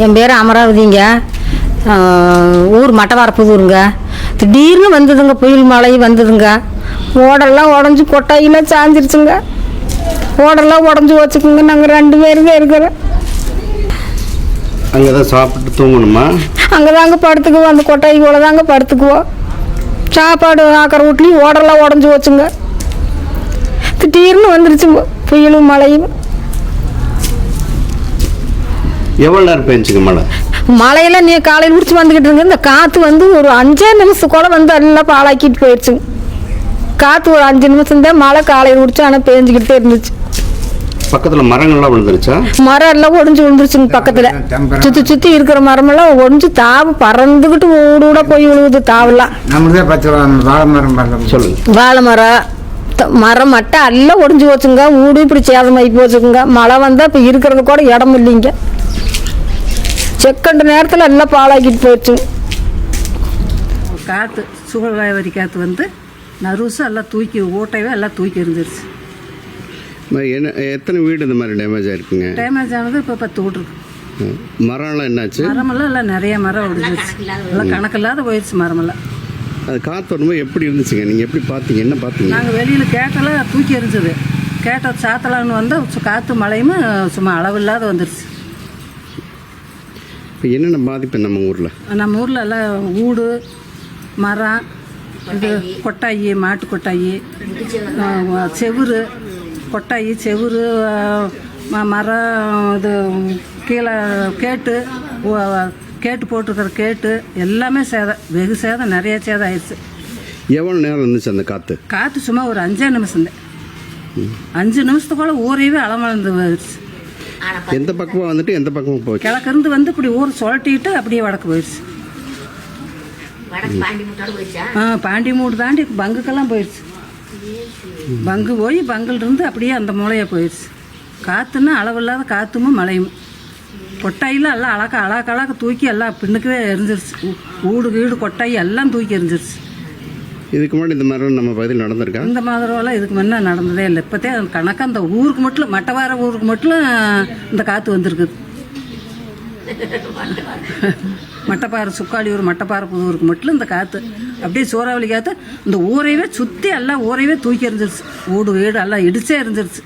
என் பேர் அமராவதிங்க. ஊர் மட்டவாரப்புதூருங்க. திடீர்னு வந்ததுங்க, புயல் மழை வந்ததுங்க. ஓடெல்லாம் உடஞ்சி கொட்டாயெல்லாம் சாஞ்சிருச்சுங்க. ஓடெல்லாம் உடஞ்சி வச்சுக்கோங்க. நாங்கள் 2 பேருங்க இருக்கிறோம். அங்கே தான் சாப்பிட்டு தூங்கணுமா? அங்கே தாங்க படுத்துக்குவோம். அந்த கொட்டாய்க்குள்ள தாங்க படுத்துக்குவோம். சாப்பாடு ஆக்கிற வீட்லேயும் ஓடெல்லாம் உடஞ்சி வச்சுங்க. திடீர்னு வந்துருச்சுங்க புயலும் மழையும். எவ்வளோ நேரம் பெஞ்சுங்க மழை? மழையெல்லாம் நீ காலையில் முடிச்சு வந்துக்கிட்டு இருங்க. இந்த காற்று வந்து ஒரு 5 நிமிஷம் கூட வந்து எல்லாம் பாழாக்கிட்டு போயிடுச்சுங்க. காற்று ஒரு 5 நிமிஷம் தான் மழை காலையில் முடிச்சு, ஆனால் பேஞ்சிக்கிட்டே இருந்துச்சு. பக்கத்தில் மரங்கள்லாம் விழுந்துருச்சா? மரம் எல்லாம் ஒடிஞ்சு விழுந்துருச்சுங்க. பக்கத்தில் சுற்றி இருக்கிற மரமெல்லாம் ஒடிஞ்சு தாவு பறந்துக்கிட்டு ஊட போய் விழுவுது. தாவெல்லாம் நம்மளே 10 வாழை மரம் சொல்லுங்க. வாழை மரம் மட்டும் எல்லாம் ஒடிஞ்சு போச்சுங்க. ஊடு இப்படி சேதமாகி போச்சுங்க. மழை வந்தால் இப்போ இருக்கிறது கூட இடம் இல்லைங்க. செகண்ட் நேரத்தில் எல்லாம் பாழாக்கிட்டு போயிடுச்சுங்க. காற்று சுகவாரி காற்று வந்து நறுசு எல்லாம் தூக்கி ஓட்டையே எல்லாம் தூக்கி இருந்துருச்சு. என்ன எத்தனை வீடு இந்த மாதிரி டேமேஜ் ஆயிருக்குங்க? டேமேஜ் ஆனது இப்போ 10 வீடு இருக்கு. மரம்லாம் என்னாச்சு? மரமெல்லாம் எல்லாம் நிறைய மரம் ஒடிஞ்சிருச்சு. எல்லாம் கணக்கில்லாத போயிடுச்சு மரமெல்லாம். அது காற்று வரும்போது எப்படி இருந்துச்சுங்க? நீங்கள் எப்படி பார்த்தீங்க? என்ன பார்த்தீங்க? நாங்கள் வெளியில் கேட்டெல்லாம் தூக்கி எரிஞ்சது. கேட்ட சாத்தலான்னு வந்தால் காற்று மழையும் சும்மா அளவில்லாத வந்துருச்சு. இப்போ என்னென்ன பாதிப்பு நம்ம ஊரில்? நம்ம ஊரில் எல்லாம் வீடு, மரம், இது கொட்டாயி, மாட்டு கொட்டாயி, செவுரு, கொட்டாயி, செவுரு, மரம், இது கீழே கேட்டு போட்டிருக்கிற கேட்டு எல்லாமே சேதம். வெகு சேதம், நிறைய சேதம் ஆயிடுச்சு. எவ்வளோ நேரம் இருந்துச்சு அந்த காற்று? காற்று சும்மா ஒரு 5 நிமிஷம் தான். 5 நிமிஷத்துக்குள்ள ஊரையவே அளமளந்து போயிடுச்சு. எந்த பக்கமாக வந்துட்டு எந்த பக்கமாக போச்சு? கிழக்கிருந்து வந்து இப்படி ஊர் சுழட்டிட்டு அப்படியே வடக்கு போயிடுச்சு. பாண்டி மூடு தாண்டி பங்குக்கெல்லாம் போயிடுச்சு. பங்கு போய் பங்குலிருந்து அப்படியே அந்த மூலையை போயிடுச்சு. காற்றுன்னா அளவில்லாத காற்றுமும் மழையும். கொட்டாயில் எல்லாம் அழகாக தூக்கி எல்லாம் பின்னுக்கவே எரிஞ்சிருச்சு. வீடு வீடு கொட்டாயி எல்லாம் தூக்கி எரிஞ்சிருச்சு. இதுக்கு முன்னாடி இந்த மாதிரி நம்ம பகுதியில் நடந்திருக்கா? இந்த மாதிரிலாம் இதுக்கு முன்னே நடந்ததே இல்லை. இப்போதே கணக்காக அந்த ஊருக்கு மட்டும், மட்டவார ஊருக்கு மட்டும் இந்த காற்று வந்திருக்குது. மட்டப்பாறை சுக்காலியூர், மட்டப்பாறை புதூருக்கு மட்டும் இந்த காற்று அப்படியே சூறாவளி காற்று இந்த ஊரையவே சுற்றி எல்லாம் ஊரையவே தூக்கி எறிஞ்சிருச்சு. வீடு வீடு எல்லாம் இடிச்சே எரிஞ்சிருச்சு.